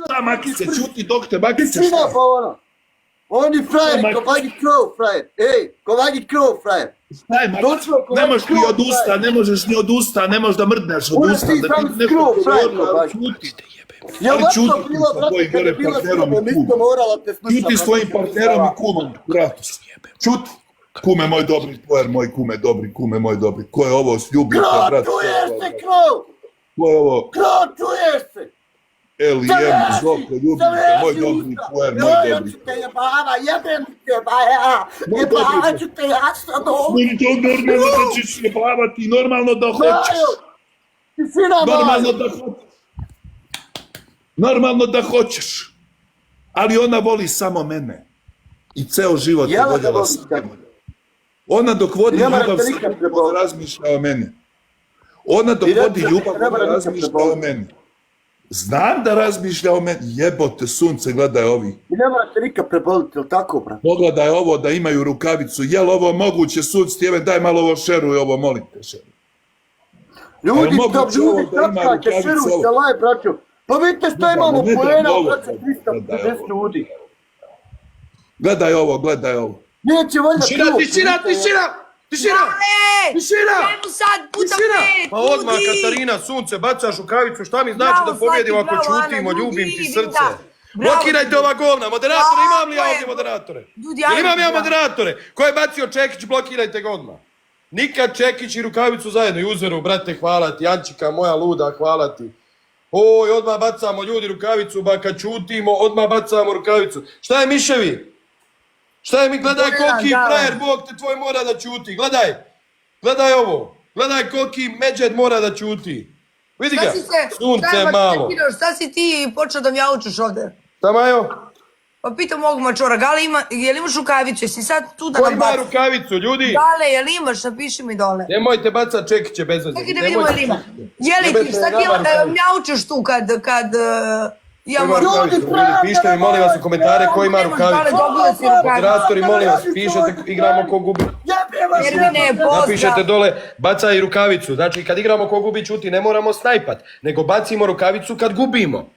Da, Makice, čuti dok te Makice Tišina šta? pa ono. Oni frajeri, ko vagi krov frajer. Ej, ko vagi krov frajer. Staj, Makice, ne možeš ni od usta, ne možeš ni od usta, ne možeš da mrdneš od usta. Ti sam skrov frajer, ko vagi. Čuti. Ja Ali vaša čuti bila, sa brate, tvojim kada gore je bila partnerom skupo, i nisam kumom. morala te slušati. Čuti s tvojim partnerom i kumom, Kratos. Čuti. Kume moj dobri, tvojer moj kume dobri, kume moj dobri. Ko je ovo sljubio te, Krov, brate? čuješ se, krov! Ko je ovo? Krov, čuješ se! Elijem, Zoko, ljubim te, moj dobri, tvojer moj dobri. Ja ću te jebava, jebem te, ba ja! Jebava ću te, ja sad ovo! Meni to normalno da ćeš jebavati, normalno da hoćeš. Tišina, Normalno moj! da hoćeš. Normalno da hoćeš. Ali ona voli samo mene. I ceo život je Jela da voljela voli samo tebe. mene. Ona dok vodi Ne mora ljubav te samo nikad ne preboljeti. razmišlja o mene. Ona dok I reći vodi da ljubav ne mora ne nikad razmišlja o preboljeti. meni. Znam da razmišlja o meni. Jebote sunce, gledaj ovi. I ne morate nikad preboliti, jel tako, brat? Pogledaj ovo da imaju rukavicu. Jel ovo moguće, sud Stjeven, daj malo ovo šeruj, ovo molim te šeruj. Ljudi, Ali moguće to ljudi, ovo da ima trapkake, rukavice, širu ovo. se laj, braćo. Pa vidite što Ne dam, imamo ne dam poena, ovo, braćo, gledaj 350 ovo. ljudi. Gledaj ovo, gledaj ovo. Neće valjda Tišina, krov. tišina, tišina, tišina, tišina, Ajmo sad, puta tišina. pet, Pa odmah, ljudi. Katarina, sunce, bacaš rukavicu, šta mi znači Bravo, da pobjedimo Svati, ako bravo, čutimo, Ana, ljubim ljudi, ti vidim srce. da. Bravo, Blokirajte ljudi. ova govna, moderatore, Tako imam li ja je. ovdje moderatore? Ljudi, Jel ajde, imam ja bravo. moderatore? Ko je bacio Čekić, blokirajte ga odmah. Nikad Čekić i rukavicu zajedno, i uzeru, brate, hvala ti, Ančika moja luda, hvala ti. Oj, odmah bacamo ljudi rukavicu, ba kad čutimo, odmah bacamo rukavicu. Šta je miševi? Šta je mi, gledaj Bojan, koliki da. frajer, Bog te tvoj mora da čuti, gledaj. Gledaj ovo, gledaj koliki međed mora da čuti. Vidi ga, Šta si se, sunce malo. Šta si ti počeo da mi jaučeš ovde? Tamajo, Pa pitam ovog mačora, Gale jel imaš rukavicu, jesi sad tu da ko nam ima baci? rukavicu, ljudi? Gale, jel imaš, napiši mi dole. Nemojte bacat Čekiće bez veze. Čekaj da vidimo jel ima. Jeli Nemojte ti, šta ti nama rukavicu. mjaučeš tu kad ja Ko ima moram... rukavicu? Ljudi, pišite mi molim vas u komentare ko ima rukavicu. Moderatori, molim vas, pišete, igramo ko gubi. Ermine, Napišete pozdrav. dole, bacaj rukavicu. Znači, kad igramo ko gubi, čuti, ne moramo snajpat, nego bacimo rukavicu kad gubimo.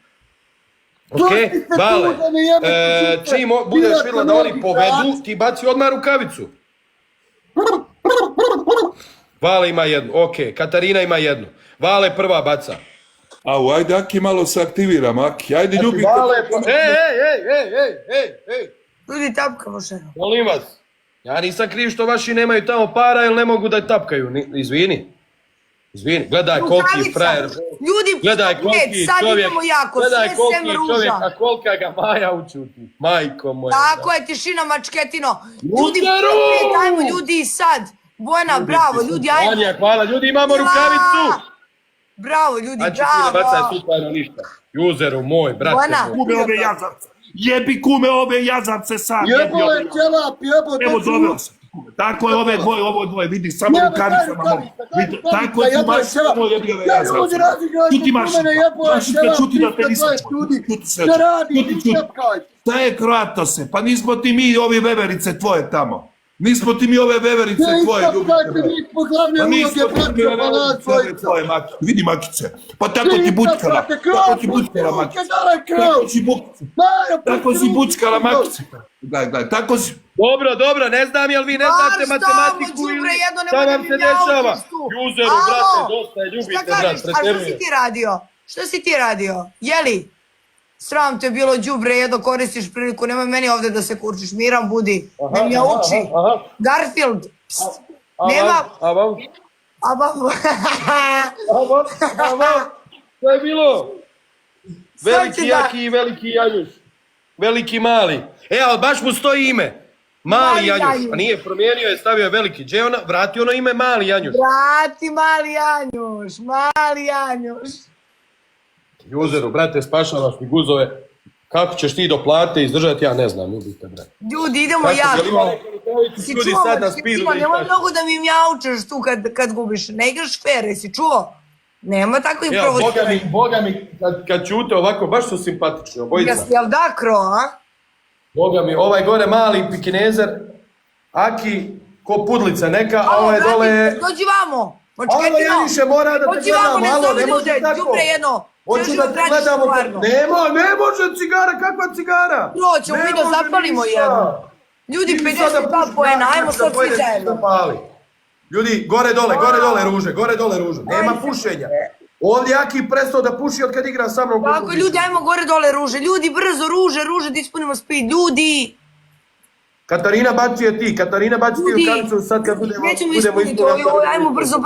Ok, Vale, čim budeš vidjela da oni povedu, ti baci odmah rukavicu. Vale ima jednu, ok, Katarina ima jednu. Vale prva baca. Au, ajde, Aki, malo se aktiviram, Aki. Ajde, ljubite. Vale, ej, Ljudi, tapkamo šeno. molim vas. Ja nisam kriv što vaši nemaju tamo para ili ne mogu da tapkaju. Izvini. Gledaj koliki frajer. Ljudi, Gledaj pet, koliki sad čovjek. idemo jako, Gledaj sve sem koliki čovjek, ruža. a kolika ga Maja učuti. Majko moja. Tako je, tišina mačketino. Ljudi, Udaru! pet, ajmo ljudi sad. Bojana, bravo, ljudi, ajmo. Anja, hvala. Ljudi, imamo rukavicu. Bravo, ljudi, Anči, ti ne bacaj bravo. supajno ništa. Juzeru moj, brate Bojana. moj. Kume ove jazavce. Jebi kume ove jazavce sam. Jebo je ćelap, jebo Evo, to doveo sam. Tako je ovo dvoje, vidi, samo Nema rukavicama taj mogu. rukavica, Vidi, taj tako je, tu rukavica, maš jebo je samo jebi ove Ja jazavce. ljudi razigrajte Čuti mašinka, mene, jebo je mašinka, ćelap, čuti da te 320 nisam ljudi. čuti sve. Šta radi, Čuti. čepkaj. Šta je Kratose? Pa nismo ti mi ovi veverice tvoje tamo. Nismo ti mi ove veverice Ne tvoje, ljubite. iskapkajte, mi smo glavne Pa uloge, nismo ti mi braćo, pa nas dvojica. tvoje makice. Vidi makice. Pa tako ti bučkala. Tako ti bučkala makice. Tako si bučkala. Tako si bučkala makice. Gledaj, tako si... Dobro, ne znam jel vi ne znate matematiku ili šta vam se dešava. Juzeru, brate, dosta je, ljubite, Šta kažeš, brat, a što si pretjeruje. ti radio? Što si ti radio? Jeli? Sram te bilo đubre, jedno koristiš priliku, nemoj meni ovdje da se kurčiš, miram budi, ne mi uči. aha. Garfield, pst, nema, Avam, što je bilo? Veliki jaki i veliki Janjuš. Veliki mali. Ali baš mu stoji ime. Mali Mali Janjuš. Janjuš. A nije promijenio je, stavio je veliki. Gdje je ona? Vrati ono ime Mali Janjuš. vrati mali Janjuš. Juzeru, brate, spašavaš mi guzove. Kako ćeš ti do plate izdržati, ja ne znam, ljubite, brate. Ljudi, idemo Kako, jel ima jako. neku rukavicu, Si ljudi čuo, sad na si spidu čuo, da nemoj ispaš. mnogo da mi mjaučeš tu kad gubiš, ne igraš fair, jesi čuo? Nema takvih Ja, provociranja. Boga mi, kad čute ovako, baš su simpatični, obojica. Jel da kro, a? Boga mi, ovaj gore mali pikinezer, Aki, ko pudlica neka, a ovaj dole je... Dođi vamo. Alo, Janiše, mora da te Dođi vamo, gledam, ne alo, zovi ne ljude, može tako. đubre jedno. Hoću da ti gledamo... Ne može cigara, kakva cigara? Bro, ćemo mi da zapalimo jednu. Ljudi, 52 poena, ajmo sad svi zajedno. Ljudi, gore dole ruže, nema pušenja. Ovdje Aki prestao da puši od kad igra sa mnom. Tako, ljudi, ajmo gore dole ruže, ljudi, brzo, ruže, da ispunimo speed, ljudi. Katarina, baci je ti u kancu sad kad budemo ispuniti, ajmo brzo.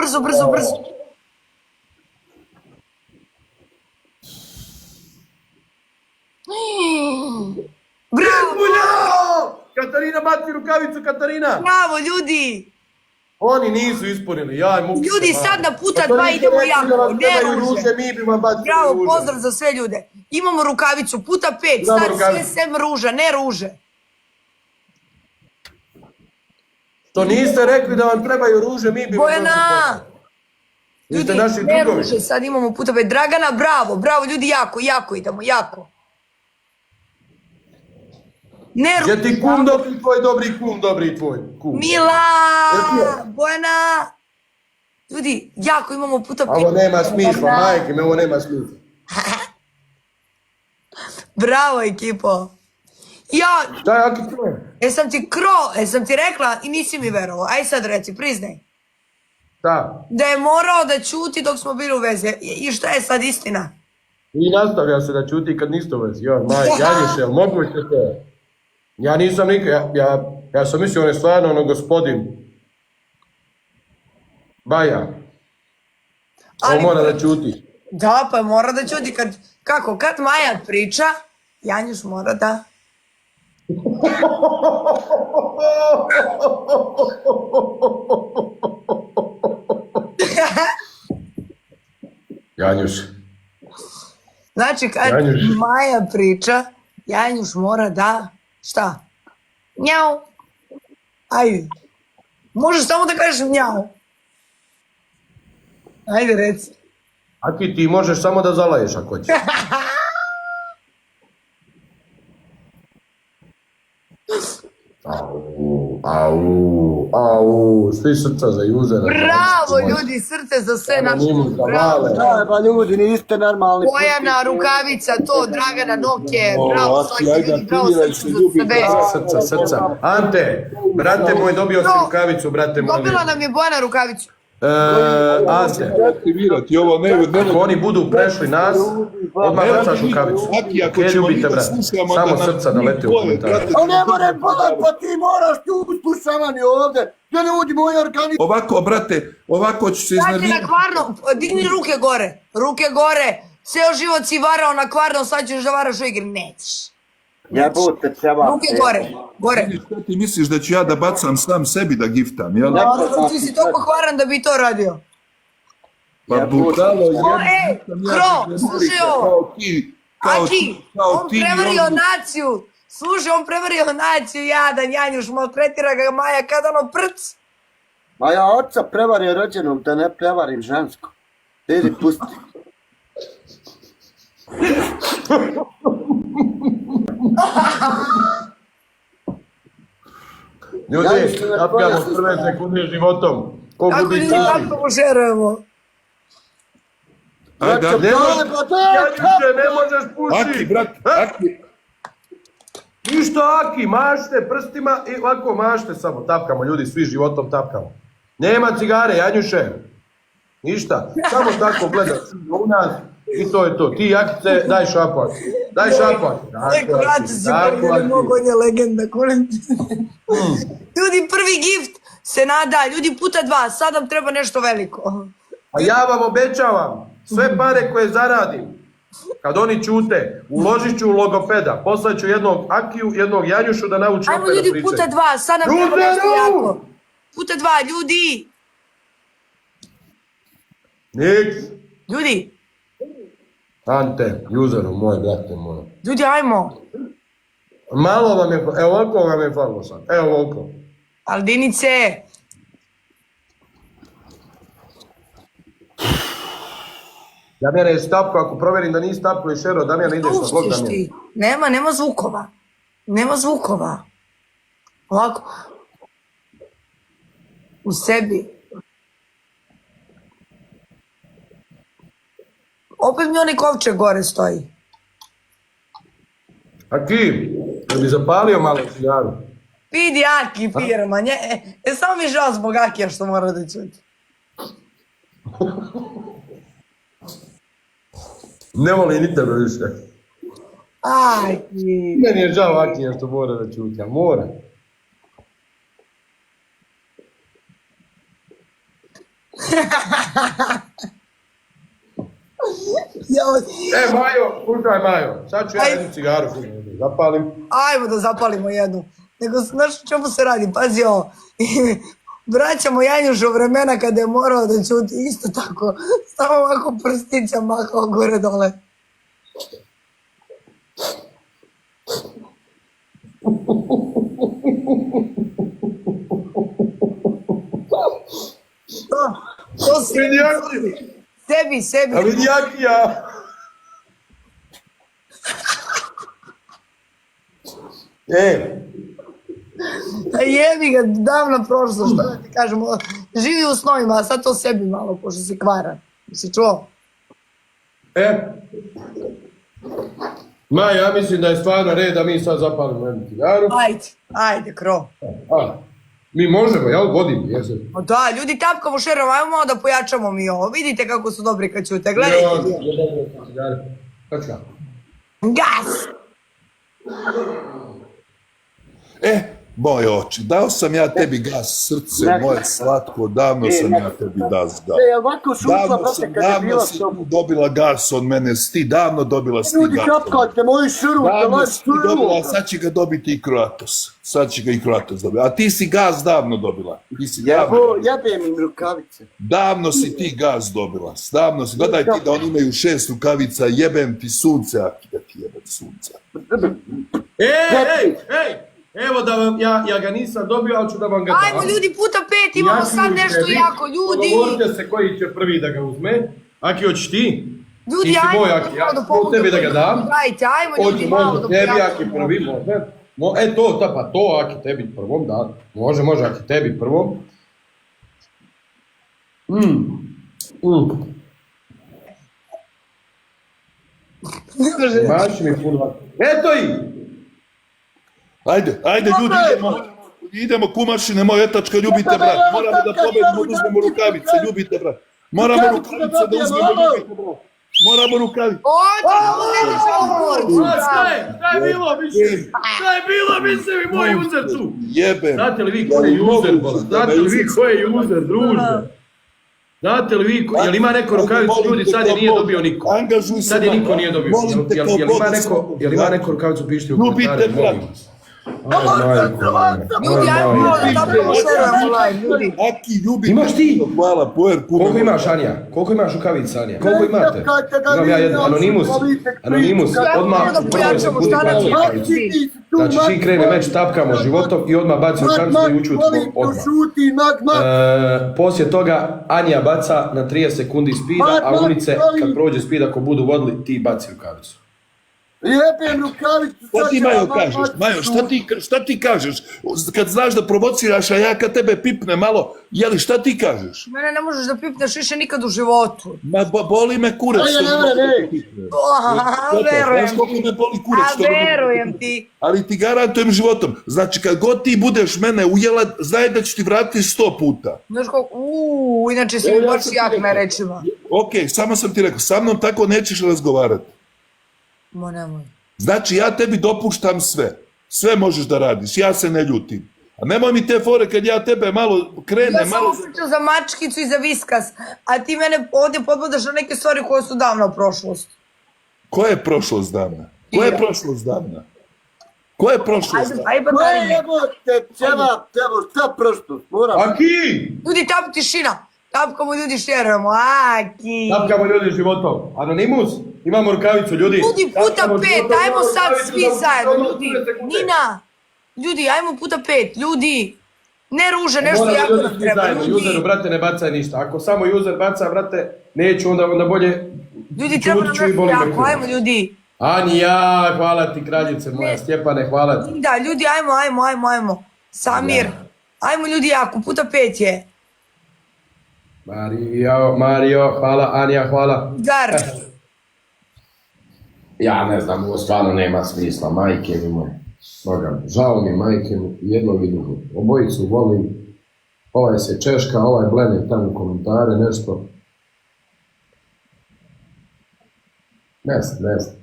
Bravo! Katarina, baci rukavicu, Katarina! Bravo, ljudi! Oni nisu ispunili, jaj, muku se. Ljudi, sad na puta 2 idemo jako, ne ruže. Bravo, pozdrav za sve ljude. Imamo rukavicu, puta 5, sad sve sem ruža, ne ruže. Što niste rekli da vam trebaju ruže, mi bi vam došli Bojana! Ljudi, ne ruže, sad imamo puta 5. Dragana, bravo, ljudi, jako idemo, jako. Ne ruže. Je ti kum dobri, tvoj dobri tvoj kum. Mila! Bojana! Ljudi, jako imamo puta 5. Ovo nema smisla, majke me, ovo nema smisla. Bravo, ekipo. Ja, Šta je Aki tvoje? jesam ti rekla i nisi mi verovao. Aj sad reci, priznaj. Šta? Da je morao da ćuti dok smo bili u vezi. I šta je sad istina? I nastavlja se da ćuti kad niste u vezi. Joj, Janjišel, moguće to. Ja nisam nikad, ja sam mislio on je stvarno ono gospodin. Baja. On mora da ćuti. Da, pa mora da ćuti kad Maja priča, Janjuš mora da... Janjuš. Znači, kad Maja priča, Janjuš mora da... Šta? Njau. Ajde. Možeš samo da kažeš njau. Ajde, reci. Aki, ti možeš samo da zalaješ ako ćeš. Au, svi srca za Juzera. Bravo, ljudi, srce za sve naše. Bravo. Pa ljudi, niste normalni. Bojana, rukavica, to, Dragana, Noke, bravo, svaki ljudi, bravo, Srca. Ante, brate moj, dobio si rukavicu, brate moj. Dobila nam je Bojana rukavicu. Ante, aktivirati ovo, ako oni budu prešli nas, odmah bacaš rukavicu. Keljubite, brate. Samo srca da leti u komentare. Ali ne more pa ti moraš tu slušavani ovdje. Da ne uđi moj organizam. Ovako, brate, ovako ću se Sad je iznervirati. na Kvarno, digni ruke gore. Ceo život si varao na Kvarno, sad ćeš da varaš u igri. Nećeš. Jebote ćeva. Ruke gore. Šta ti misliš da ću ja da bacam sam sebi da giftam, jel? Ti si toliko hvaran da bi to radio. Pa butalo Kro, slušaj ovo. Aki, on prevario naciju. Slušaj, on prevario naciju, jadan, Janjuš, maltretira ga Maja kada ono prc. Ma ja oca prevario rođenom, da ne prevarim žensko. Idi, pusti. Ljudi, tapkamo prve sekunde životom. Kako ljudi tako žerujemo? Ne možeš pušiti. Aki, brate, Aki. Ništa Aki, mašte prstima i ovako mašte samo. Tapkamo ljudi, svi životom tapkamo. Nema cigare, Janjuše. Ništa, samo tako gledaš u nas i to je to. Ti Akice, daj šapak. On je legenda. Ljudi, prvi gift se nada, ljudi puta 2, sad nam treba nešto veliko. A ja vam obećavam, sve pare koje zaradim, kad oni ćute, uložit ću u logopeda, poslaću jednog Akiju, jednog Janjušu da nauči opet da pričaju. Ajmo ljudi puta 2, sad nam treba nešto jako. Puta 2, ljudi. Niks. Ljudi. Ante, Juzeru moj, brate moj. Ljudi, ajmo. Malo vam je, evo ovako vam je falilo sad, evo ovako. Aldinice. Damjane je stapko, ako provjerim da nisi stapko i šero, Damjane ideš na blog, Damjane. Nema zvukova. Ovako. U sebi. Opet mi onaj kovčeg gore stoji. Aki, da bi zapalio malo cigaru. Vidi Aki firma, samo mi žao zbog Akija što mora da čuti. Ne voli ni tebe više. Aki. Meni je žao Akija što mora da čuti, a mora. Majo, slušaj Majo, sad ću ja jednu cigaru zapalim. Ajmo da zapalimo jednu. Nego, znaš o čemu se radi? Pazi ovo. Vraćamo Janjuša u vremena kada je morao da čuti isto tako. Samo ovako prstica mahao gore dole. To sebi. A vidi Akija. Jebi ga, davno prošlo, što da ti kažemo. Živi u snovima, a sad to sebi malo, pošto si kvaran. Si čuo? Maja, ja mislim da je stvarno red da mi sad zapalimo jednu cigaru. Ajde, kro. Mi možemo, jel? Vodim, jesam. Da, ljudi tapkamo šerom, ajmo malo da pojačamo mi ovo. Vidite kako su dobri kad ćute, gledajte. Gas! Moj oči, dao sam ja tebi gas, srce moje slatko, davno sam ja tebi gas dao. Davno si ti dobila gas od mene, ti davno dobila si Ljudi, gas. kapkajte moju šuru, Davno si ti dobila, sad će ga dobiti i Kroatos. Sad će ga i Kroatos dobiti. A ti si gas davno dobila. Jebem im rukavice. Davno si ti gas dobila. Davno si. Gledaj ti da oni imaju 6 rukavica, jebem ti sunce, a da ti jebem sunce. Ej! Evo da vam, ja ga nisam dobio, ali ću da vam ga dam. Ajmo ljudi, puta 5, imamo sad nešto jako, ljudi. Dogovorite se koji će prvi da ga uzme. Aki, hoćeš ti? Ljudi, ajmo malo da pomogu. Tebi da ga dam. Dajte, ajmo ljudi, malo da tebi, pomogu. Aki, prvi, može. To, Aki, tebi prvom, da. Može, Aki, tebi prvom. Baš mi puno. Eto i! Ajde, ljudi, idemo kumašine, moja etačka, ljubite brat. Moramo da pobedimo, da uzmemo rukavice, ljubite brat. Moramo rukavice da uzmemo, ljubite brat. Moramo rukavice. Šta je bilo, mislim? Šta je bilo, mislim, i moj uzer tu? Jebem. Znate li vi ko je uzer, bola? Znate li vi ko je uzer, druže? Znate li vi, jel ima neko rukavicu, ljudi, sad je nije dobio niko. Sad je niko nije dobio. Jel ima neko rukavicu, pišite u komentare, molim vas. Ljudi, ajmo malo da tapkamo šerom live, ljudi. Aki, ljubite. Imaš ti? Hvala, pojer puno. Koliko imaš, Anja? Koliko imaš rukavica, Anja? Koliko imate? Imam ja jedan, Anonimus, odmah u prvoj sekundi baci rukavicu. Znači, čim krene meč, tapkamo životom i odmah baci rukavicu i učutimo odmah. Poslije toga, Anja baca na 30 sekundi spida, a Unice, kad prođe spid, ako budu vodili, ti baci rukavicu. Jebem rukavicu. Šta ti, Majo, kažeš? Majo, šta ti kažeš? Kad znaš da provociraš, a ja kad tebe pipne malo, jeli, šta ti kažeš? Mene ne možeš da pipneš više nikad u životu. Ma, boli me kurac. Verujem Znaš koliko me boli kurac? verujem ti. Ali ti garantujem životom. Znači, kad god ti budeš mene ujela, znaj da ću ti vratiti 100 puta. Znaš kako, inače si mi baš jak na rečima. Okej, samo sam ti rekao, sa mnom tako nećeš razgovarati. Mo nemoj. Znači, ja tebi dopuštam sve. Sve možeš da radiš, ja se ne ljutim. A nemoj mi te fore kad ja tebe malo krenem. Ja sam pričao za mačkicu i za viskas, a ti mene ovdje podvodaš na neke stvari koje su davno prošlost. Koja je prošlost davna? Koja je prošlost davna? Koja je prošlost davna? Ajde, šta prošlost? Aki! ljudi, tap tišina. Tapkamo ljudi šerujemo, Aki. Tapkamo ljudi životom. Anonimus, imamo rukavicu, ljudi. Ljudi, puta 5, ajmo sad svi zajedno, ljudi. Nina, ljudi, ajmo puta 5, ljudi. Ne ruže, nešto jako nam treba, ljudi. Uzeru, brate, ne bacaj ništa. Ako samo uzer baca, brate, neću, onda bolje... Ljudi, treba nam nešto jako, ajmo ljudi. Anja, hvala ti, kraljice moja, Stjepane, hvala ti. Da, ljudi, ajmo. Samir, ajmo ljudi jako, puta 5 je. Mario, hvala, Anja, hvala. Gar, Ja ne znam, ovo stvarno nema smisla, majke mi moje. Žao mi majke mi jednog i drugog. Obojicu volim, ovaj se češka, ovaj blene tamo komentare, nešto. Ne znam.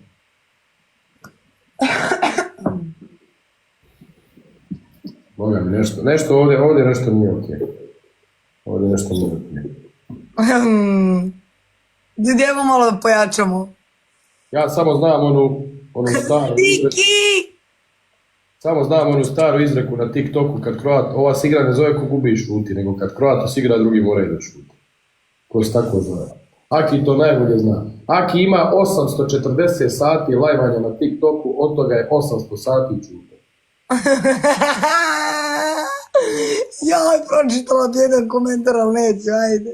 Boga mi nešto ovdje nešto nije okej. Ovdje nešto nije okej. Ljudi, evo malo da pojačamo. Ja samo znam onu staru izreku. Samo znam onu staru izreku na TikToku kad Kroat, ova se igra ne zove ko gubi i šuti, nego kad Kroat se igra drugi moraju da šuti. Ko se tako zove. Aki to najbolje zna. Aki ima 840 sati lajvanja na TikToku, od toga je 800 sati čuta. Ja, pročitala bi jedan komentar, ali neću, ajde.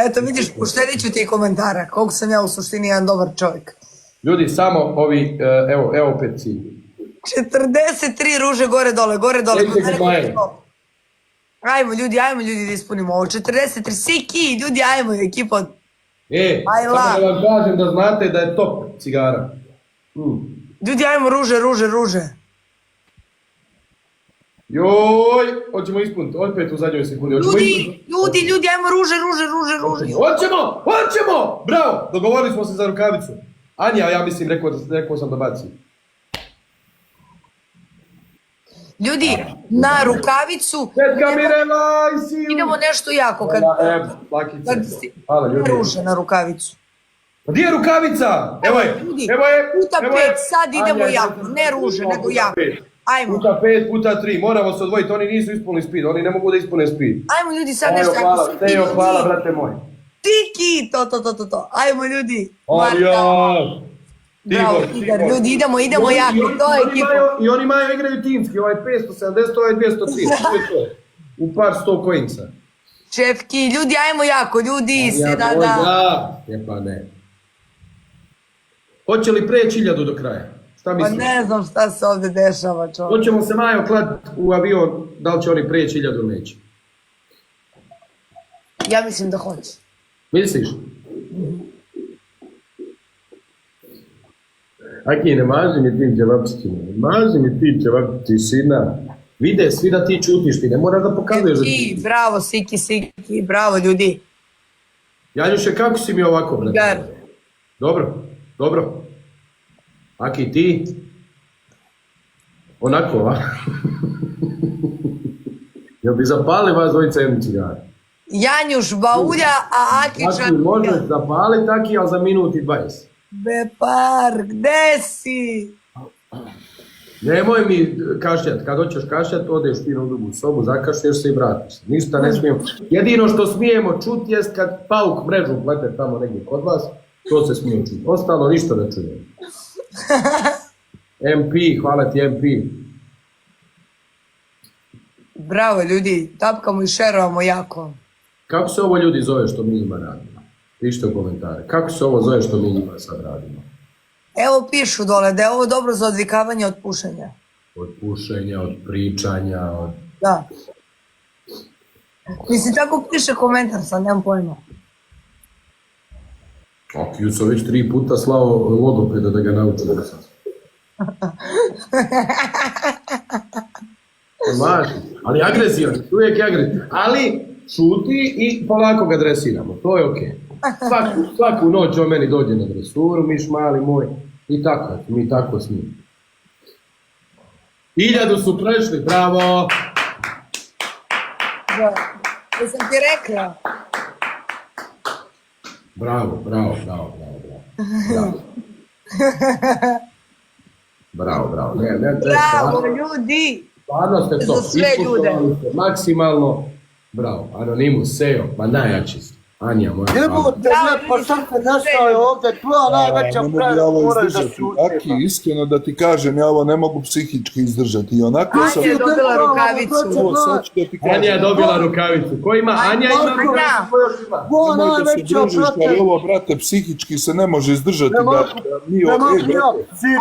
Eto, vidiš, poštedit ću ti komentara, koliko sam ja u suštini jedan dobar čovjek. Ljudi, samo ovi, evo opet cilj. 43 ruže gore dole. Ajmo ljudi da ispunimo ovo. 43, Siki, ljudi, ajmo ekipa. Samo da vam kažem da znate da je top cigara. Ljudi, ajmo ruže. Joj, hoćemo ispuniti, opet u zadnjoj sekundi. Ljudi, ajmo ruže. Hoćemo! Bravo, dogovorili smo se za rukavicu. Anja, ja mislim, rekao sam da baci. Ljudi, na rukavicu idemo nešto jako. Ruže na rukavicu. Pa gdje je rukavica? Evo je. Puta 5, sad idemo jako. Ne ruže, nego jako. Ajmo. Puta 5, puta 3, moramo se odvojiti, oni nisu ispunili speed, oni ne mogu da ispune speed. Ajmo ljudi, sad nešto jako. Teo, hvala, brate moj. Tiki, to. Ajmo ljudi. Bravo, Igor, ljudi, idemo jako, to je ekipa. I oni igraju timski, ovaj 570, ovaj 230, u par 100 coinsa. Čefki, ljudi, ajmo jako, ljudi, Pa ne. Hoće li preći 1000 do kraja? Šta misliš? Pa ne znam šta se ovdje dešava, čovjek. Hoćemo se Majo kladiti u avion, da li će oni preći 1000 ili neće? Ja mislim da hoće. Misliš? Aki, ne maži mi ti ćevapčići, sina. Vide svi da ti čutiš, ti ne moraš da pokazuješ. Bravo, Siki, bravo ljudi. Janjuše, kako si mi ovako, brate? Dobro. Aki, ti? Onako, a? Jel bi zapali vas dvojica jednu cigaru? Janjuš baulja, a Aki čak... Aki, možeš zapali taki, ali za minut i 20. Bepar, gde si? Nemoj mi kašljat, kad hoćeš kašljat, odeš ti u drugu sobu, zakašlješ se i vratiš se. Ništa ne smijemo. Jedino što smijemo čuti jest kad pauk mrežu plete tamo negdje kod vas, to se smije čuti. Ostalo ništa ne čujemo. MP, hvala ti MP. Bravo ljudi, tapkamo i šerovamo jako. Kako se ovo ljudi zove što mi njima radimo? Pišite u komentare. Kako se ovo zove što mi njima sad radimo? Evo pišu dole da je ovo dobro za odvikavanje od pušenja. Od pušenja, od pričanja, od... Da. Mislim, tako piše komentar, sad nemam pojma. Ju sam već 3 puta slao logopeda da ga naučim da sam. Ali agresivan, uvijek je agresivan. Ali šuti i polako ga dresiramo, to je okej. Svaku noć on meni dođe na dresuru, miš mali moj, i tako, mi tako s njim. 1000 su prešli, bravo! Da, sam ti rekla. Bravo. Bravo. Bravo, ljudi! Stvarno ste to, ispoštovali ste maksimalno. Bravo, Anonimus, Seo, pa najjači ste. Anja moja. Jebote, pa šta se našao je ovdje, tvoja najveća pravda, moraš da šuti. Aki, iskreno da ti kažem, ja ovo ne mogu psihički izdržati. Anja je dobila rukavicu. Anja je dobila rukavicu. Ko ima? Anja ima rukavicu. Nemoj da se družiš, ali ovo, brate, psihički se ne može izdržati.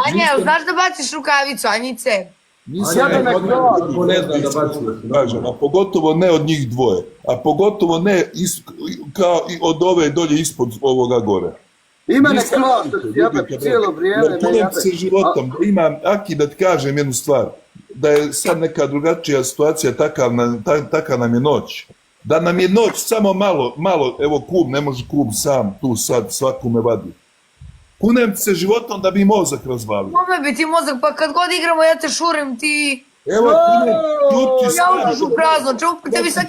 Anja, znaš da baciš rukavicu, Anjice? Nisam ne znam da baci. A pogotovo ne od njih dvoje. A pogotovo ne kao i od ove dolje ispod ovoga gore. Ima neka vlast, jebe, cijelo vrijeme me Kunem jebe. se životom. Imam, Aki, da ti kažem jednu stvar. Da je sad neka drugačija situacija, takav nam je noć. Da nam je noć samo malo, evo kum, ne može kum sam tu sad svaku me vadi. Kunem se životom da bi mozak razvalio. Kome bi ti mozak, pa kad god igramo ja te šurim ti... Evo, kunem, ljuti Ja uđeš u prazno, tebi sad,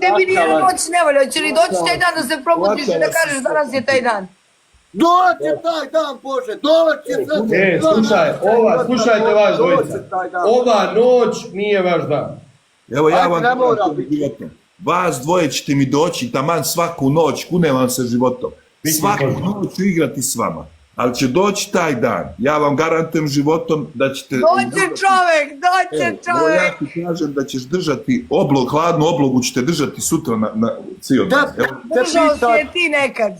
tebi nije noć ne valja, hoće li doći taj dan da se probudiš i da kažeš danas je taj dan? Doće taj dan, Bože, doće sad. Slušajte vas dvojica. Ova noć nije vaš dan. Evo ja Ajde, vam ne mora kažem biti. životom. Vas dvoje ćete mi doći taman svaku noć, kunem vam se životom. Svaku noć ću igrati s vama. Ali će doći taj dan. Ja vam garantujem životom da ćete... Doće čovjek, doće Evo, čovjek! ja ti kažem da ćeš držati hladnu oblogu ćete držati sutra na cijel dan. Evo, Držao si je ti nekad.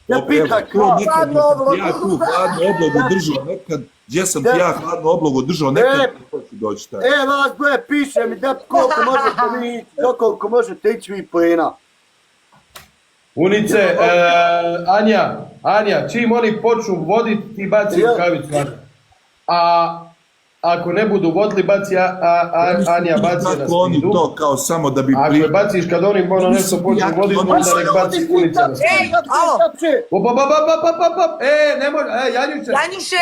Ja pitaj evo, ko. nekad Hladnu oblogu. Ja tu hladnu oblogu držao nekad, gdje sam ti ja hladnu oblogu držao nekad, to će doći taj. Vas dvoje piše mi da koliko možete vi ići, dokoliko možete ići vi plina. Unice, Anja, čim oni počnu voditi, ti baci rukavicu. A ako ne budu vodili, baci Anja, baci na Tako oni spidu. to kao samo da bi... Ako je baciš kad oni nešto počnu voditi, onda nek baci Unica na spidu. Ej, alo, Ne može, Janjuše, Janjuše!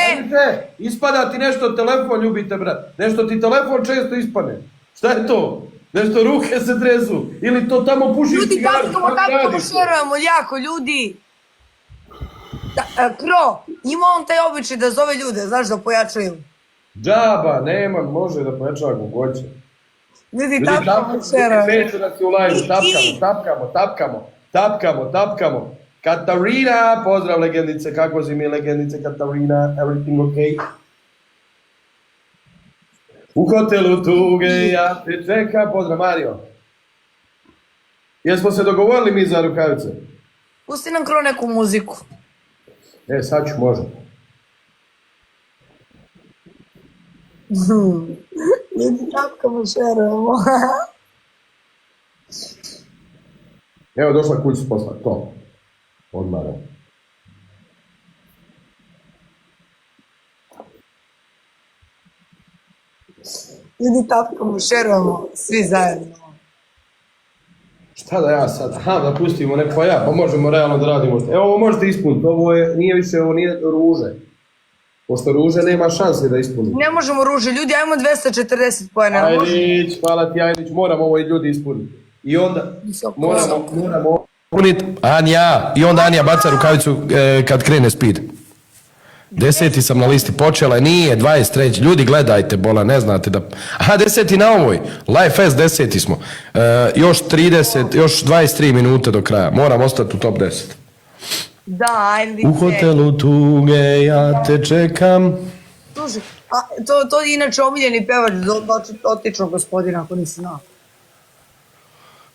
ispada ti nešto telefon, ljubite brat. Nešto ti telefon često ispadne. Šta je to? Nešto ruke se tresu. Ili to tamo pušiš Ljudi, cigaru. tako pošerujemo jako, ljudi. Kro, ima on taj običaj da zove ljude, znaš, da pojačaju. Džaba, nema, može da pojačava kako hoće. Ljudi, Ljudi, tako pošerujemo. Neću da si u live, tapkamo. Katarina, pozdrav legendice, kako si mi legendice, Katarina, everything okay? U hotelu tuge, ja te čekam, pozdrav Mario. Jesmo se dogovorili mi za rukavice? Pusti nam Kro neku muziku. Sad ću, može. Ljudi, tako pošerujemo. Evo došla kući s posla, to. Odmara. Ljudi, tako šerujemo, svi zajedno. Šta da ja sad? Aha, da pustimo neko, pa možemo realno da radimo. Evo, ovo možete ispuniti, ovo nije ruže. Pošto ruže nema šanse da ispuni. Ne možemo ruže, ljudi, ajmo 240 pojene. Ajlić, hvala ti Ajlić, moramo ovo i ljudi ispuniti. I onda moramo ispuniti Anja, i onda Anja baca rukavicu kad krene speed. 10. sam na listi, počela je, nije, 23. Ljudi gledajte, bola, ne znate da... Aha, 10. na ovoj, Live Fest 10. smo. Još 23 minute do kraja, moram ostati u top 10. Da, ajde. U hotelu tuge, ja te čekam. Slušaj, to je inače omiljeni pevač dotičnog gospodina, ako nisi znao.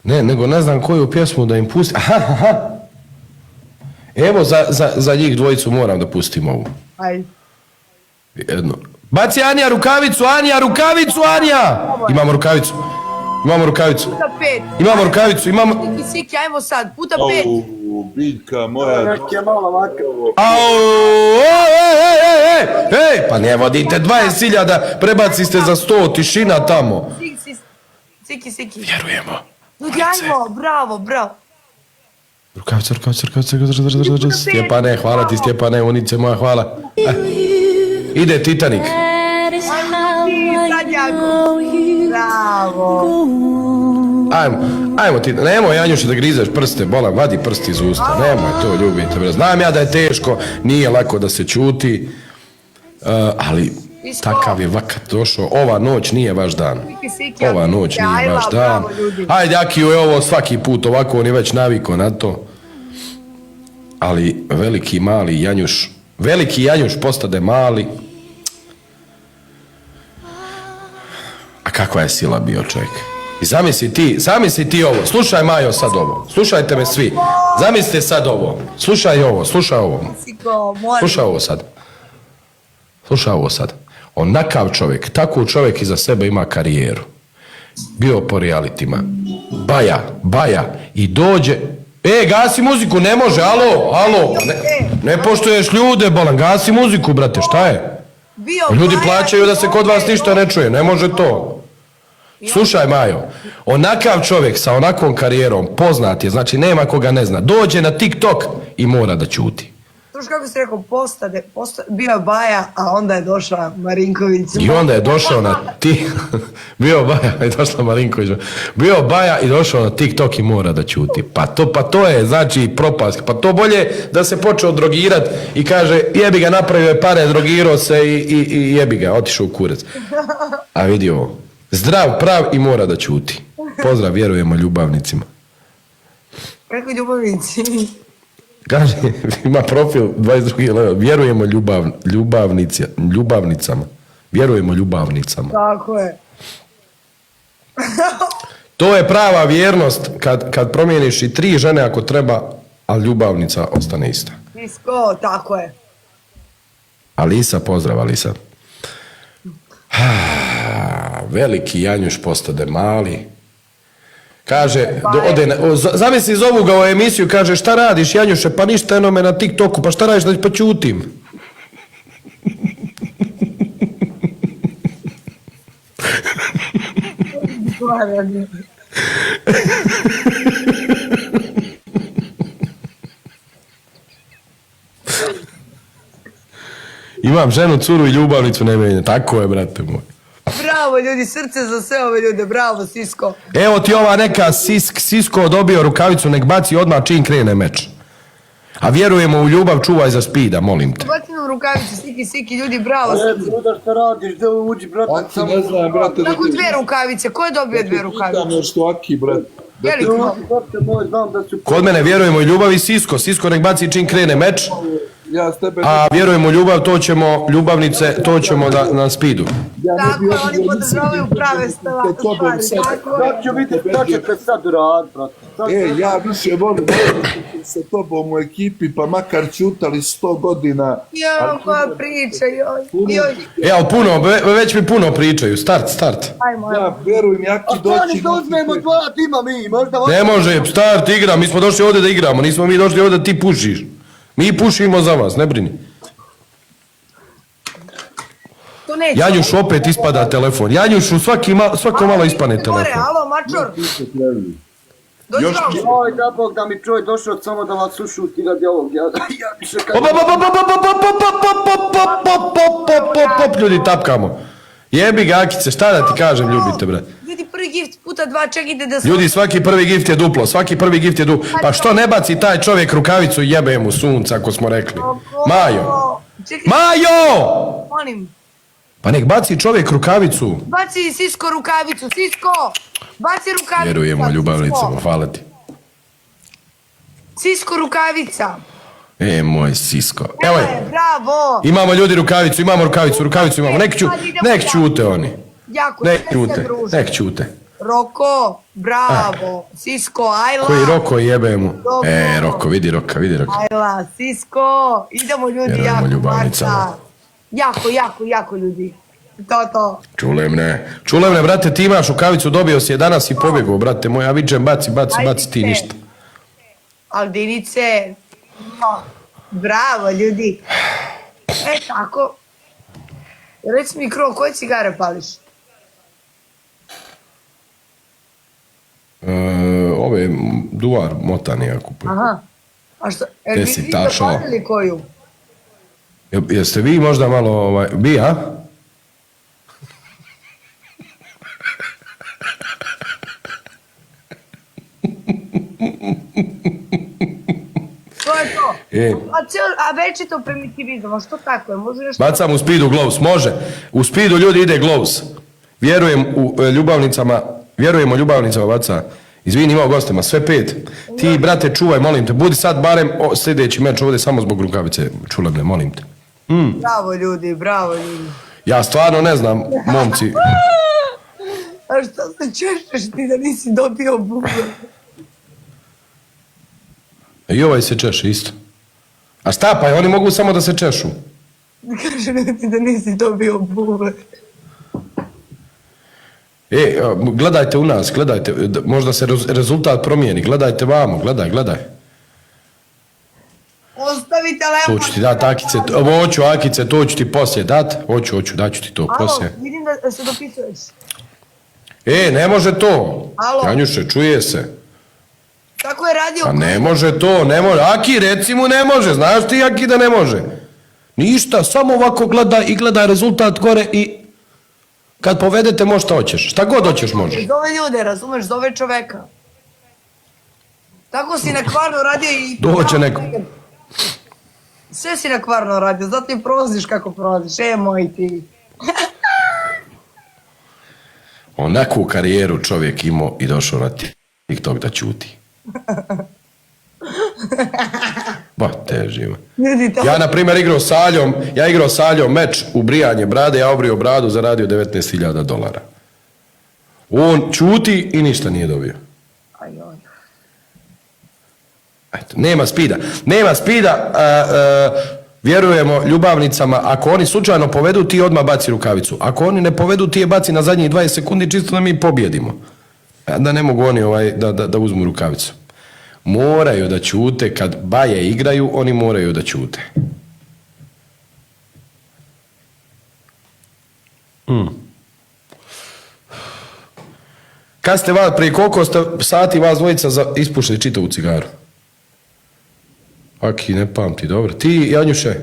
Ne, nego ne znam koju pjesmu da im pusti. Aha. Evo, za njih dvojicu moram da pustim ovu. Ajde. Jedno. Baci Anja rukavicu, Anja! Imamo rukavicu. Puta 5. Imamo rukavicu, imamo... Siki, ajmo sad, puta 5. Biljka moja... Nek je malo ovakav. Ej, pa ne vodite 20.000, prebaciste za 100, tišina tamo. Siki. Vjerujemo. Ljudi, ajmo, bravo. Rukavica. Stjepane, hvala ti Stjepane, Unice moja, hvala. Ide Titanik. Bravo. Ajmo ti, nemoj Janjuše da grizeš prste, bolam, vadi prsti iz usta, nemoj to, ljubite. Znam ja da je teško, nije lako da se ćuti, ali takav je vakat došao, ova noć nije vaš dan. Ova noć nije vaš dan. Ajde, Akiju je ovo svaki put ovako, on je već navikao na to. Ali veliki Janjuš postade mali. A kakva je sila bio čovjek? I zamisli ti ovo, slušaj Majo sad ovo, slušajte me svi, zamislite sad ovo, slušaj ovo. Slušaj ovo sad. Onakav čovjek, tako čovjek iza sebe ima karijeru. Bio po realitima. Baja. I dođe... gasi muziku, ne može, alo. Ne poštuješ ljude, bolan, gasi muziku, brate, šta je? Ljudi plaćaju da se kod vas ništa ne čuje, ne može to. Slušaj, Majo, onakav čovjek sa onakvom karijerom, poznat je, znači nema koga ne zna, dođe na TikTok i mora da ćuti. Slušaj kako si rekao, bio je Baja, a onda je došla Marinković. I onda je došao na bio Baja i došla Marinković. Bio Baja i došao na TikTok i mora da ćuti. Pa to je, znači, propast. Pa to bolje da se počeo drogirat i kaže, jebi ga, napravio je pare, drogirao se i jebi ga, otišao u kurac. A vidi ovo, zdrav, prav i mora da ćuti. Pozdrav, vjerujemo ljubavnicima. Kako ljubavnici? Kaže, ima profil 22 level, vjerujemo ljubavnicama. Vjerujemo ljubavnicama. Tako je. To je prava vjernost kad promijeniš i 3 žene ako treba, a ljubavnica ostane ista. Isko, tako je. Alisa, pozdrav Alisa. Veliki Janjuš postade mali. Kaže, zamisli zovu ga u emisiju, kaže, šta radiš Janjuše, pa ništa, eno me na TikToku, pa šta radiš, pa ćutim. Imam ženu, curu i ljubavnicu, ne menja, tako je, brate moj. Bravo ljudi, srce za sve ove ljude, bravo Sisko. Evo ti ova neka Sisko dobio rukavicu, nek baci odmah čim krene meč. A vjerujemo u ljubav, čuvaj za Spida, molim te. Baci nam rukavicu, Siki, ljudi, bravo. Bruda, šta radiš, da uđi, brate. Ne znam, brate. Kako 2 rukavice, ko je dobio 2 rukavice? Pitam još što Aki, brate. Kod mene vjerujemo i ljubav i Sisko nek baci čim krene meč. Ja s tebe... A vjerujemo u ljubav, to ćemo, ljubavnice, to ćemo na Spidu. Tako je, oni podržavaju prave stvari. Kako ću vidjeti, šta ćete sad raditi, brate? Ja više volim sa tobom u ekipi, pa makar ćutali 100 godina. Joj, koja priča, joj. Ali puno, već mi puno pričaju, start. Ajmo. Ja verujem, Aki doći... A stani da uzmemo 2 tima mi, možda... Ne može, start igra, mi smo došli ovdje da igramo, nismo mi došli ovdje da ti pušiš. Mi pušimo za vas, ne brini. Janjuš opet ispada telefon. Janjušu svako malo ispane telefon. Alo, mačor. Došao. Oj, da Bog da mi čovjek došao samo da vas ušuti radi ovog. Ja bi se Ljudi, tapkamo. Jebi ga, Akice, šta da ti kažem, ljubite, bre. Ljudi, prvi gift puta 2, čekajte da... Ljudi, svaki prvi gift je duplo, Pa što ne baci taj čovjek rukavicu i jebe mu sunca, ako smo rekli. Majo! Molim. Pa nek baci čovjek rukavicu. Baci Sisko rukavicu, Sisko! Baci rukavicu. Vjerujemo ljubavnicama, hvala ti. Sisko rukavica. Moj Sisko. Evo je. Bravo. Imamo ljudi rukavicu imamo. Nek ćute oni. Nek ćute. Roko, bravo. Sisko, ajla. Koji Roko jebe mu? Roko, vidi Roka. Ajla, Sisko. Idemo ljudi, jako Marta. Jako ljudi. To. Čulemne, brate, ti imaš rukavicu, dobio si je danas i pobjegao, brate moj, a viđem, baci ti ništa. Aldinice. Bravo, ljudi. Tako. Reci mi, Kro, koje cigare pališ? Ove, duvar, motani ja kupujem. Aha. A što, Te si vi tašao. ste palili koju? Jeste vi možda malo, bi, a? To je to. A večito primitivizam, a što tako je? Može nešto... Bacam u Speedu gloves, može. U Speedu ljudi ide gloves. Vjerujemo ljubavnicama, baca. Izvini, imao gostima, sve 5. Ti, brate, čuvaj, molim te. Budi sad barem sljedeći meč ovdje samo zbog rukavice. Čulemne, molim te. Bravo ljudi. Ja stvarno ne znam, momci. A što se češeš ti da nisi dobio bube? I ovaj se češe isto. A šta pa, oni mogu samo da se češu. Kaže ti da nisi dobio bube. Gledajte u nas, možda se rezultat promijeni, gledajte vamo, gledaj. Ostavi To telefon. ću ti dat, Akice, hoću, Akice, to ću ti poslije dat. Hoću, daću ti to Alo, poslije. vidim da se dopisuješ. Ne može to. Alo. Janjuše, čuje se. Tako je radio. Pa ne može to, ne može. Aki, reci mu ne može, znaš ti Aki da ne može. Ništa, samo ovako gleda i gleda rezultat gore i kad povedete možeš šta hoćeš. Šta god hoćeš možeš. Zove ljude, razumeš, zove čoveka. Tako si na kvarno radio i... Doće neko. Sve si na kvarno radio, zato i prolaziš kako prolaziš. Moj ti. Onakvu karijeru čovjek imao i došao na TikTok da ćuti. Ba, težima. Ljudi, to... Ja, na primjer, igrao s Aljom meč u brijanje brade, ja obrio bradu, zaradio $19.000. On ćuti i ništa nije dobio. Ajoj. Eto, nema spida, vjerujemo ljubavnicama, ako oni slučajno povedu, ti odmah baci rukavicu. Ako oni ne povedu, ti je baci na zadnjih 20 sekundi, čisto da mi pobjedimo. Da ne mogu oni da uzmu rukavicu. Moraju da ćute, kad baje igraju, oni moraju da ćute. Kad ste vas, prije koliko ste sati vas dvojica ispušili čitavu cigaru? Aki, ne pamti, dobro. Ti, Janjuše?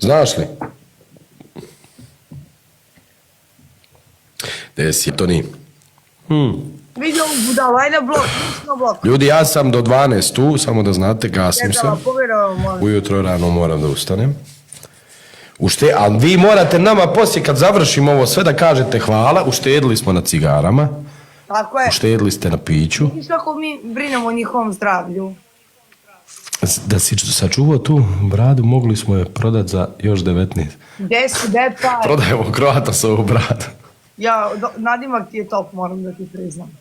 Znaš li? Desi, to nije. Vidio ovu budalu, ajde blok, niš na blok. Ljudi, ja sam do 12 tu, samo da znate, gasim se. Ujutro rano moram da ustanem. Ali vi morate nama poslije kad završimo ovo sve da kažete hvala, uštedili smo na cigarama. Tako je. Uštedili ste na piću. Viš kako mi brinemo o njihovom zdravlju. Da si sačuvao tu bradu, mogli smo je prodati za još 19. Gde pa? Prodajemo Kroatosovu bradu. Ja, nadimak ti je top, moram da ti priznam.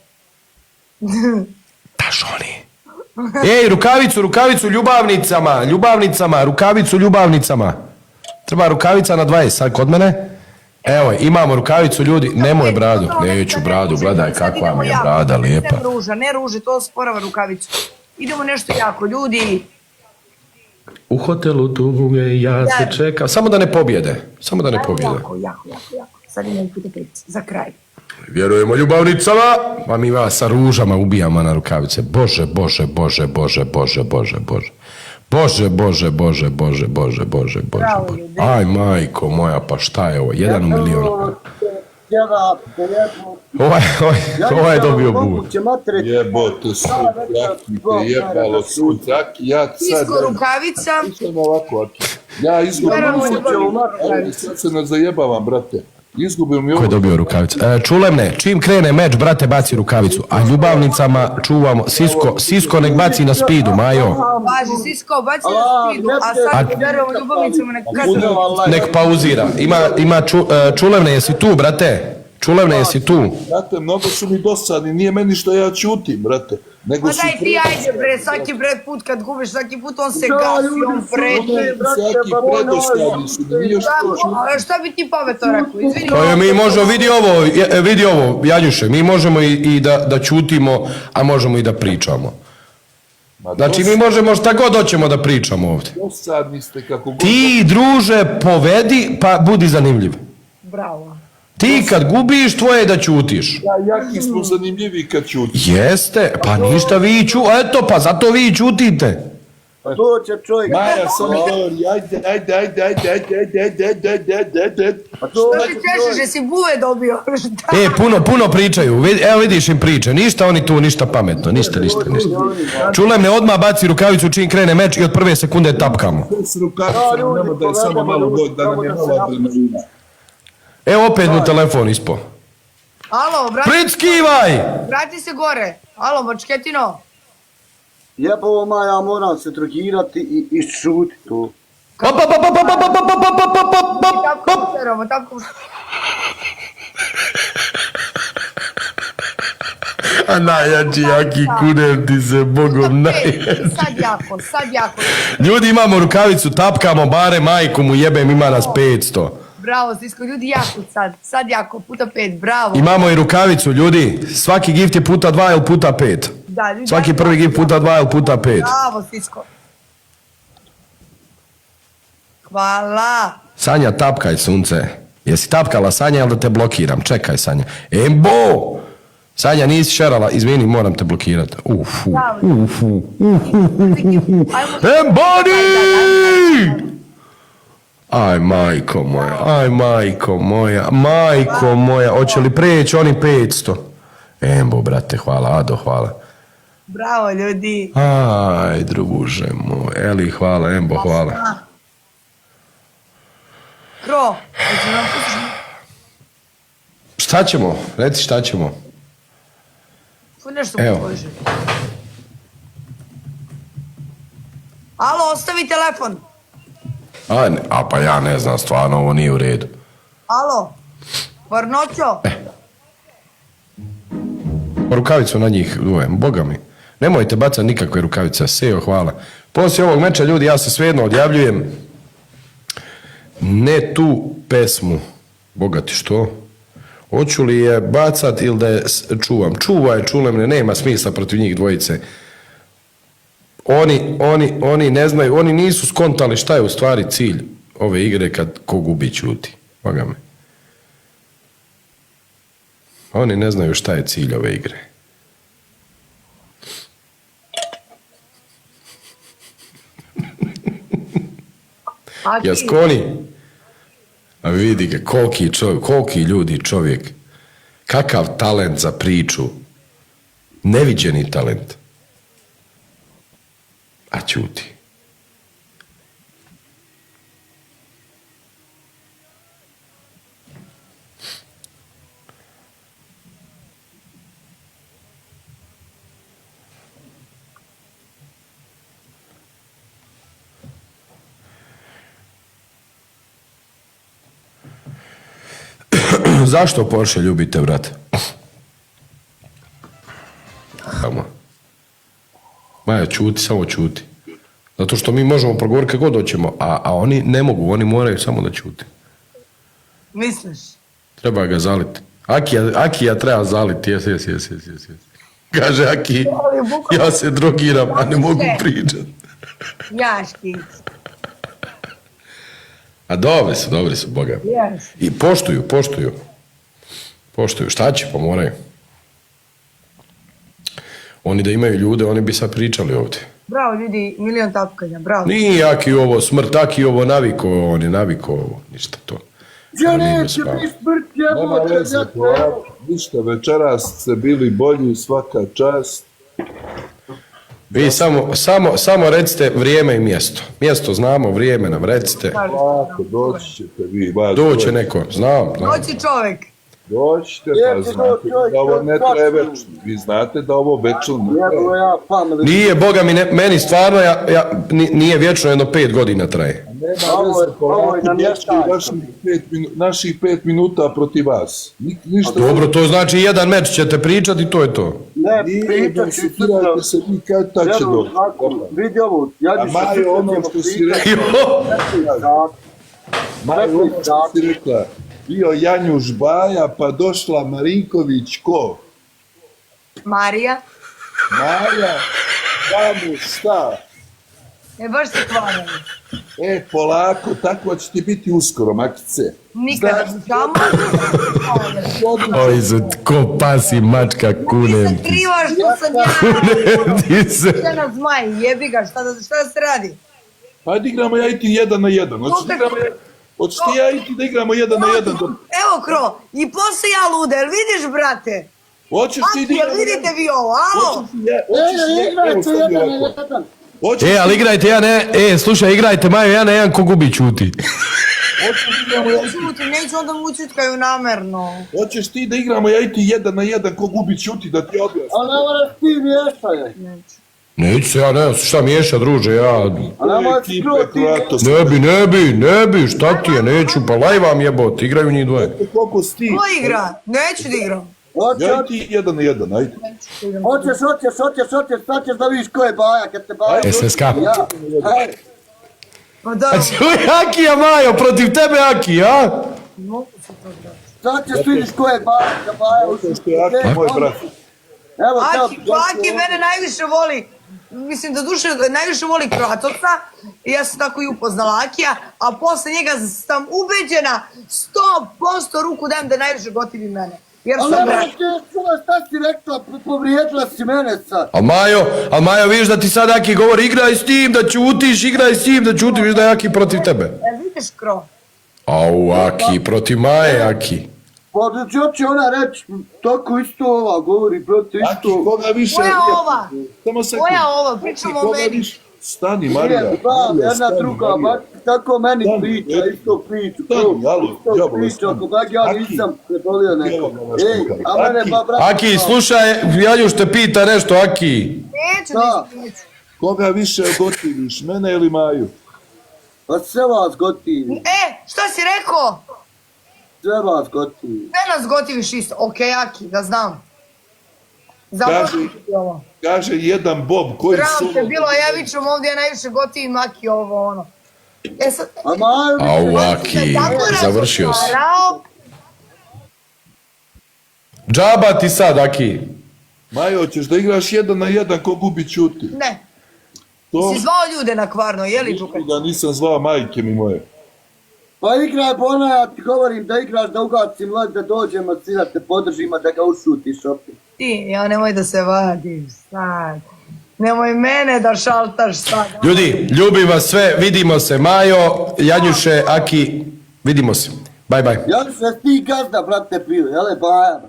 Tašoni. Ej, rukavicu ljubavnicama. Treba rukavica na 20, sad kod mene. Evo, imamo rukavicu, ljudi, nemoj bradu. Neću bradu, gledaj kakva mi je brada, lijepa. Ne ruže, to sporava rukavicu. Idemo nešto jako, ljudi. U hotelu tuge ja se čekam. Samo da ne pobjede. Jako. Sad imam puta 5, za kraj. Vjerujemo ljubavnicama, a mi vas sa ružama ubijamo na rukavice. Bože. Aj, majko moja, pa šta je ovo? 1 u milijun. Ovaj je dobio bubu. Jebote su traknike, jebalo su traknike. Isko rukavica. Ja izgubim sad se ne zajebavam, brate. Izgubim Ko je dobio rukavicu? Čulemne, čim krene meč, brate, baci rukavicu. A ljubavnicama čuvamo. Sisko nek baci na spidu, Majo. Važi, Sisko, baci na spidu. A sad vjerujemo ljubavnicama nek pauzira. Ima Čulevne, jesi tu, brate? Čulevne, jesi tu? Brate, mnogo su mi dosadni, nije meni što ja ćutim, brate. Pa daj ti ajde bre, svaki put kad gubiš, svaki put on se gasi, on preti. Svaki predostavni su, da nije što Šta bi ti pameto rekao, izvini. Pa mi možemo, vidi ovo, Janjuše, mi možemo i da ćutimo, a možemo i da pričamo. Znači mi možemo šta god hoćemo da pričamo ovdje. Dosadni ste kako god. Ti, druže, povedi, pa budi zanimljiv. Bravo. Ti kad gubiš, tvoje je da ćutiš. Jaki smo zanimljivi kad ćutim. Jeste, pa ništa vi eto, pa zato vi ćutite. To će čovjek. Maja, samo govori, ajde. Što ti češeš, jesi buve dobio? Puno pričaju, evo vidiš im priče, ništa oni tu, ništa pametno, ništa. Čulem odmah baci rukavicu čim krene meč i od prve sekunde tapkamo. S rukavicama, nema da je samo malo god, da nam je malo adrenalina. Evo opet mu telefon ispo. Alo, Pritskivaj! Vrati se gore. Alo, Mačketino. Jebovo ma, ja moram se drogirati i šuti tu. Tako. A najjači, Aki, kunem ti se, Bogom najjači. Sad jako. Ljudi, imamo rukavicu, tapkamo, bare majku mu jebem, ima nas 500. Bravo, Sisko, ljudi, jako sad jako, puta 5, bravo. Imamo i rukavicu, ljudi, svaki gift je puta 2 ili puta 5. Da, ljudi, Svaki prvi gif puta 2 ili puta 5. Bravo, Sisko. Hvala. Sanja, tapkaj, sunce. Jesi tapkala, Sanja, ili da te blokiram? Čekaj, Sanja. Embo! Sanja, nisi šerala, izvini, moram te blokirati. Emboni! Aj, majko moja, hoće li preći oni 500? Embo, brate, hvala, Ado, hvala. Bravo, ljudi. Aj, druže moj, Eli, hvala, Embo, hvala. Kro, hoće nam pustiš? Šta ćemo? Reci šta ćemo. Tu nešto Evo. pokoži. Alo, ostavi telefon. A pa ja ne znam, stvarno ovo nije u redu. Alo, Varnoćo. Rukavicu na njih dujem, boga mi. Nemojte bacati nikakve rukavice, Seo, hvala. Poslije ovog meča, ljudi, ja se svejedno odjavljujem. Ne tu pesmu, bogati što? Hoću li je bacat ili da je čuvam? Čuvaj, čulem, nema smisla protiv njih dvojice. Oni ne znaju, oni nisu skontali šta je u stvari cilj ove igre kad ko gubi ćuti. Boga me. Oni ne znaju šta je cilj ove igre. Jaskoni. A vidi ga, koliki ljudi čovjek. Kakav talent za priču. Neviđeni talent. A ćuti. Zašto Porsche ljubite, brate? Samo. Maja, čuti, samo čuti. Zato što mi možemo progovoriti kako god hoćemo, a oni ne mogu, oni moraju samo da čuti. Misliš? Treba ga zaliti. Akija treba zaliti, jes. Kaže Aki, ja se drogiram, a ne mogu pričat. Jaški. A dobri su, boga. Yes. I poštuju. Šta će, pa moraju. Oni da imaju ljude, oni bi sad pričali ovdje. Bravo, ljudi, milion tapkanja, bravo. Nije Aki ovo smrt, Aki ovo on je naviko ovo, ništa to. Ja neće biti smrt, Nema veze, ništa, večeras ste bili bolji, svaka čast. Vi samo recite vrijeme i mjesto. Mjesto znamo, vrijeme nam recite. Lako, doći ćete vi. Doće neko, znam. Doći čovjek. Doćite, pa znate da ovo ne traje večno. Vi znate da ovo večno ne traje. Nije, boga mi, meni stvarno, nije vječno, jedno 5 godina traje. Nema veze, polako, naših 5 minuta protiv vas. Ništa. Dobro, to znači jedan meč ćete pričati i to je to. Ne, Nije, konsultirajte se vi kad ta će doći. Vidi ovo, ja A ću Majo, ono što si rekla, Majo, ono što si rekla, bio Janjuš Baja, pa došla Marinković ko? Marija. Marija, tamo šta? Baš se hvala. Polako, tako će ti biti uskoro, makice. Nikada, samo Oj, ko pas i mačka, kunem ti. Ti se krivaš što sam ja. Žena zmaj, jebi ga, šta da se radi? Hajde igramo ja i ti 1 na 1. Hoćeš ti ja i ti da igramo 1 na 1? Evo, Kro, i posle ja lude, jel vidiš, brate? Hoćeš ti da Jel igramo... vidite vi ovo, alo? Ali igrajte slušaj, igrajte Majo, ja na jedan ko gubi ćuti. Čuti, neću onda mu čutkaju namerno. Hoćeš ti da igramo ja i ti 1 na 1 ko gubi ćuti da ti objasnim. A ne moraš ti miješaj. Neću se ja, ne, šta miješa, druže, ja... A ne moraš ti Ne bi, šta ti je, neću, pa lajvam jebot, igraju njih dvoje. Koliko si ti? Ko igra? Neću da igram. Ja i ti 1 na 1, ajde. Hoćeš, da vidiš ko je Baja, kad te Baja... SSK. Ja, Pa da, Čuj, Akija, Majo, protiv tebe Aki, a? sad ćeš vidiš ko je Baja, kad Baja... Zato što je Aki moj brat. Evo, Aki mene najviše voli, mislim da duše najviše voli Kratovca, i ja sam tako i upoznala Akija, a posle njega sam ubeđena 100% ruku dajem da najviše gotivi mene. Jer Ali sam... ne, šta si rekla, povrijedila si mene sad. Al Majo, vidiš da ti sad Aki govori igraj s tim da ćutiš, igraj s tim da ćutiš, vidiš da je Aki protiv tebe. Vidiš Kro? Au, Aki, protiv Maje, Aki. Pa da će ona reći, tako isto ova govori protiv Aki, isto. koga više... Koja ova? Samo sekund. Koja ova? Pričamo o meni. Stani, Marija. Nije, dva, jedna druga, tako meni priča, isto priču. Isto priča, ako bak ja nisam predolio neko. Ej, a mene ba brat... Aki, slušaj, Janjuš te pita nešto, Aki. Neću. Koga više gotiviš, mene ili Maju? Pa sve vas gotivi, Šta si rekao? sve vas gotivi. Sve nas gotiviš isto. Okej, Aki, da znam. Zamoći ovo. Kaže jedan Bob koji Sram te bilo, a ja vičem ovdje, ja najviše gotivim Aki ovo, ono. Sad... A Maju... Au, Aki, završio si. Džaba ti sad, Aki. Majo, hoćeš da igraš 1 na 1 ko gubi ćuti? Ne. To? Si zvao ljude na Kvarno, je li Đuka? Da nisam zvao majke mi moje. Pa igraj Bona, ja ti govorim da igraš, da ugacim led, da dođemo, svi da te podržimo, da ga ušutiš opet. Ti, ja nemoj da se vadiš sad. Nemoj mene da šaltaš sad. Ljudi, ljubim vas sve, vidimo se. Majo, Janjuše, Aki, vidimo se. Bye, bye. Ja se ti gazda, brate, pio, jele, baja.